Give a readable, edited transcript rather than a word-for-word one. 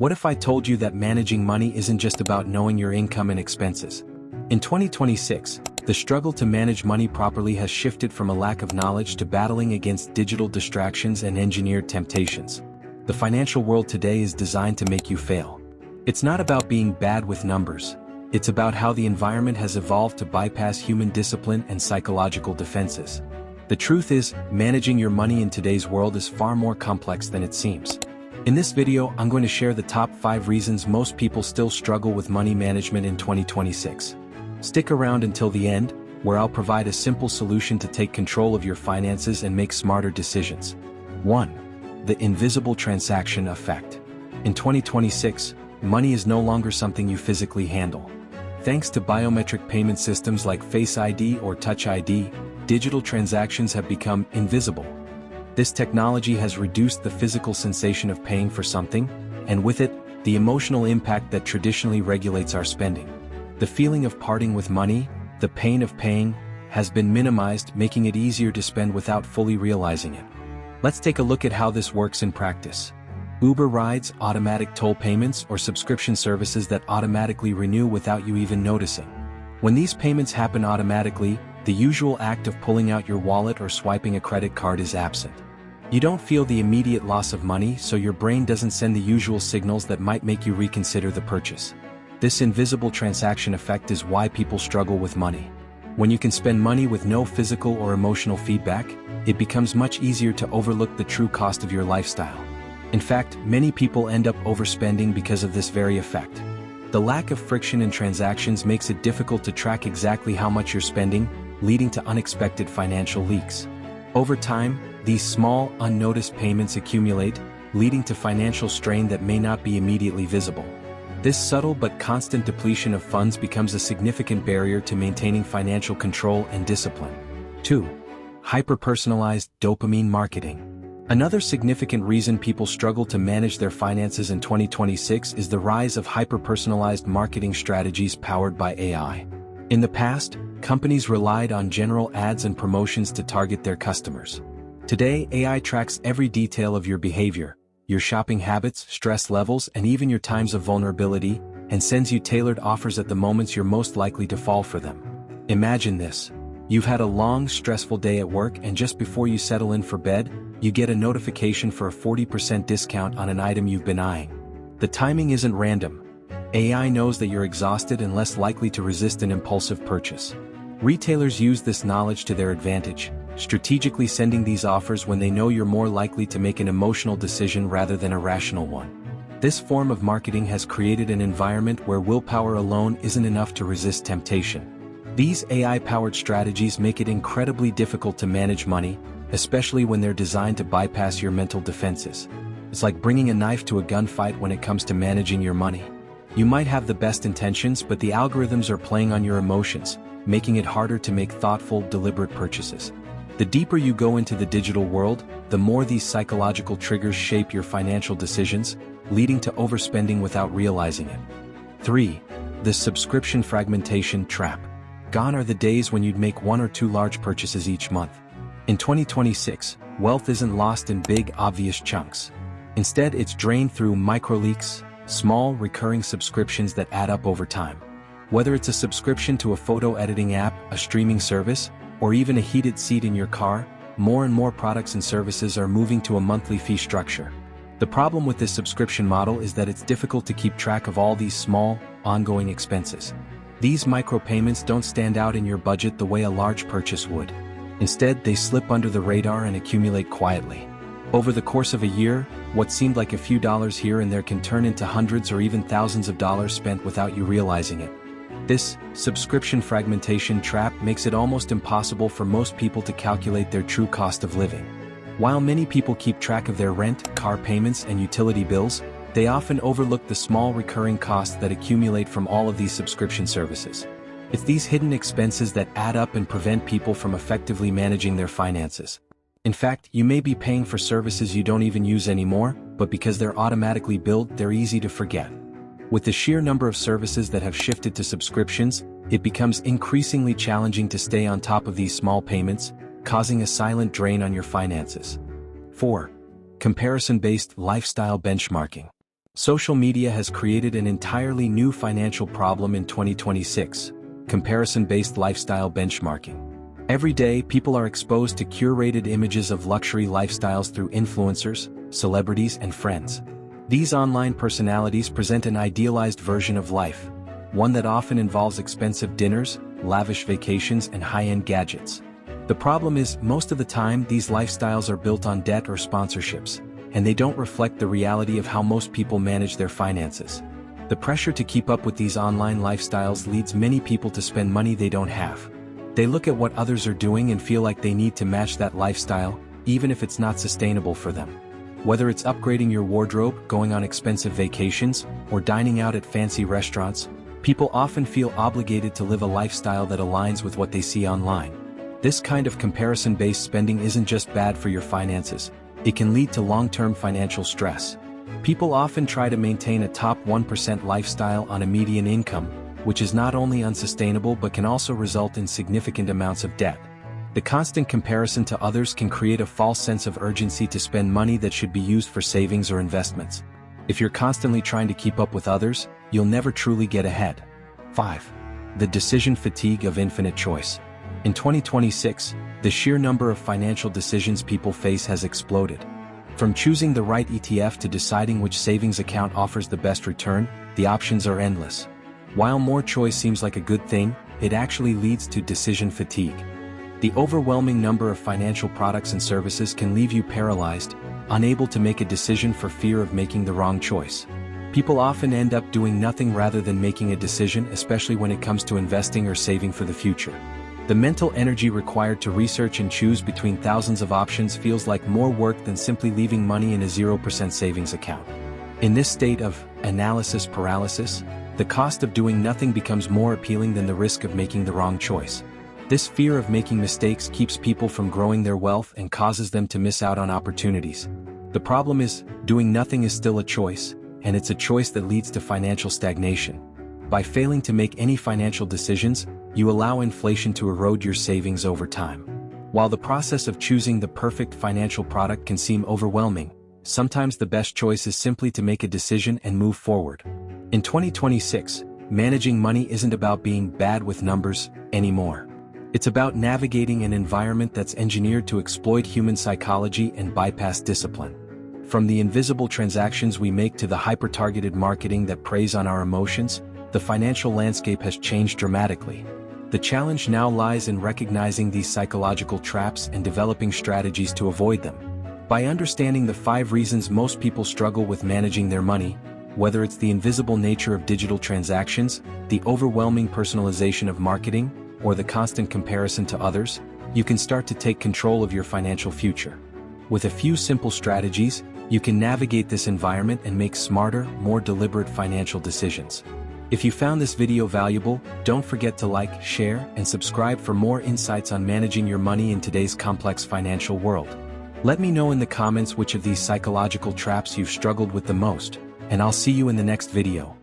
What if I told you that managing money isn't just about knowing your income and expenses? In 2026, the struggle to manage money properly has shifted from a lack of knowledge to battling against digital distractions and engineered temptations. The financial world today is designed to make you fail. It's not about being bad with numbers. It's about how the environment has evolved to bypass human discipline and psychological defenses. The truth is, managing your money in today's world is far more complex than it seems. In this video, I'm going to share the top 5 reasons most people still struggle with money management in 2026. Stick around until the end, where I'll provide a simple solution to take control of your finances and make smarter decisions. 1. The invisible transaction effect. In 2026, money is no longer something you physically handle. Thanks to biometric payment systems like Face ID or Touch ID, digital transactions have become invisible. This technology has reduced the physical sensation of paying for something, and with it, the emotional impact that traditionally regulates our spending. The feeling of parting with money, the pain of paying, has been minimized, making it easier to spend without fully realizing it. Let's take a look at how this works in practice. Uber rides, automatic toll payments, or subscription services that automatically renew without you even noticing. When these payments happen automatically, the usual act of pulling out your wallet or swiping a credit card is absent. You don't feel the immediate loss of money, so your brain doesn't send the usual signals that might make you reconsider the purchase. This invisible transaction effect is why people struggle with money. When you can spend money with no physical or emotional feedback, it becomes much easier to overlook the true cost of your lifestyle. In fact, many people end up overspending because of this very effect. The lack of friction in transactions makes it difficult to track exactly how much you're spending, leading to unexpected financial leaks. Over time, these small, unnoticed payments accumulate, leading to financial strain that may not be immediately visible. This subtle but constant depletion of funds becomes a significant barrier to maintaining financial control and discipline. 2. Hyper-personalized dopamine marketing. Another significant reason people struggle to manage their finances in 2026 is the rise of hyper-personalized marketing strategies powered by AI. In the past, companies relied on general ads and promotions to target their customers. Today, AI tracks every detail of your behavior, your shopping habits, stress levels, and even your times of vulnerability, and sends you tailored offers at the moments you're most likely to fall for them. Imagine this. You've had a long, stressful day at work, and just before you settle in for bed, you get a notification for a 40% discount on an item you've been eyeing. The timing isn't random. AI knows that you're exhausted and less likely to resist an impulsive purchase. Retailers use this knowledge to their advantage, strategically sending these offers when they know you're more likely to make an emotional decision rather than a rational one. This form of marketing has created an environment where willpower alone isn't enough to resist temptation. These AI-powered strategies make it incredibly difficult to manage money, especially when they're designed to bypass your mental defenses. It's like bringing a knife to a gunfight when it comes to managing your money. You might have the best intentions, but the algorithms are playing on your emotions, making it harder to make thoughtful, deliberate purchases. The deeper you go into the digital world, the more these psychological triggers shape your financial decisions, leading to overspending without realizing it. 3. The subscription fragmentation trap. Gone are the days when you'd make 1 or 2 large purchases each month. In 2026, wealth isn't lost in big, obvious chunks. Instead, it's drained through microleaks, small, recurring subscriptions that add up over time. Whether it's a subscription to a photo editing app, a streaming service, or even a heated seat in your car, more and more products and services are moving to a monthly fee structure. The problem with this subscription model is that it's difficult to keep track of all these small, ongoing expenses. These micropayments don't stand out in your budget the way a large purchase would. Instead, they slip under the radar and accumulate quietly. Over the course of a year, what seemed like a few dollars here and there can turn into hundreds or even thousands of dollars spent without you realizing it. This subscription fragmentation trap makes it almost impossible for most people to calculate their true cost of living. While many people keep track of their rent, car payments, and utility bills, they often overlook the small recurring costs that accumulate from all of these subscription services. It's these hidden expenses that add up and prevent people from effectively managing their finances. In fact, you may be paying for services you don't even use anymore, but because they're automatically billed, they're easy to forget. With the sheer number of services that have shifted to subscriptions, it becomes increasingly challenging to stay on top of these small payments, causing a silent drain on your finances. 4. Comparison-based lifestyle benchmarking. Social media has created an entirely new financial problem in 2026: comparison-based lifestyle benchmarking. Every day, people are exposed to curated images of luxury lifestyles through influencers, celebrities, and friends. These online personalities present an idealized version of life, one that often involves expensive dinners, lavish vacations, and high-end gadgets. The problem is, most of the time, these lifestyles are built on debt or sponsorships, and they don't reflect the reality of how most people manage their finances. The pressure to keep up with these online lifestyles leads many people to spend money they don't have. They look at what others are doing and feel like they need to match that lifestyle, even if it's not sustainable for them. Whether it's upgrading your wardrobe, going on expensive vacations, or dining out at fancy restaurants, people often feel obligated to live a lifestyle that aligns with what they see online. This kind of comparison-based spending isn't just bad for your finances, it can lead to long-term financial stress. People often try to maintain a top 1% lifestyle on a median income, which is not only unsustainable but can also result in significant amounts of debt. The constant comparison to others can create a false sense of urgency to spend money that should be used for savings or investments. If you're constantly trying to keep up with others, you'll never truly get ahead. 5. The decision fatigue of infinite choice. In 2026, the sheer number of financial decisions people face has exploded. From choosing the right ETF to deciding which savings account offers the best return, the options are endless. While more choice seems like a good thing, it actually leads to decision fatigue. The overwhelming number of financial products and services can leave you paralyzed, unable to make a decision for fear of making the wrong choice. People often end up doing nothing rather than making a decision, especially when it comes to investing or saving for the future. The mental energy required to research and choose between thousands of options feels like more work than simply leaving money in a 0% savings account. In this state of analysis paralysis, the cost of doing nothing becomes more appealing than the risk of making the wrong choice. This fear of making mistakes keeps people from growing their wealth and causes them to miss out on opportunities. The problem is, doing nothing is still a choice, and it's a choice that leads to financial stagnation. By failing to make any financial decisions, you allow inflation to erode your savings over time. While the process of choosing the perfect financial product can seem overwhelming, sometimes the best choice is simply to make a decision and move forward. In 2026, managing money isn't about being bad with numbers anymore. It's about navigating an environment that's engineered to exploit human psychology and bypass discipline. From the invisible transactions we make to the hyper-targeted marketing that preys on our emotions, the financial landscape has changed dramatically. The challenge now lies in recognizing these psychological traps and developing strategies to avoid them. By understanding the 5 reasons most people struggle with managing their money, whether it's the invisible nature of digital transactions, the overwhelming personalization of marketing, or the constant comparison to others, you can start to take control of your financial future. With a few simple strategies, you can navigate this environment and make smarter, more deliberate financial decisions. If you found this video valuable, don't forget to like, share, and subscribe for more insights on managing your money in today's complex financial world. Let me know in the comments which of these psychological traps you've struggled with the most, and I'll see you in the next video.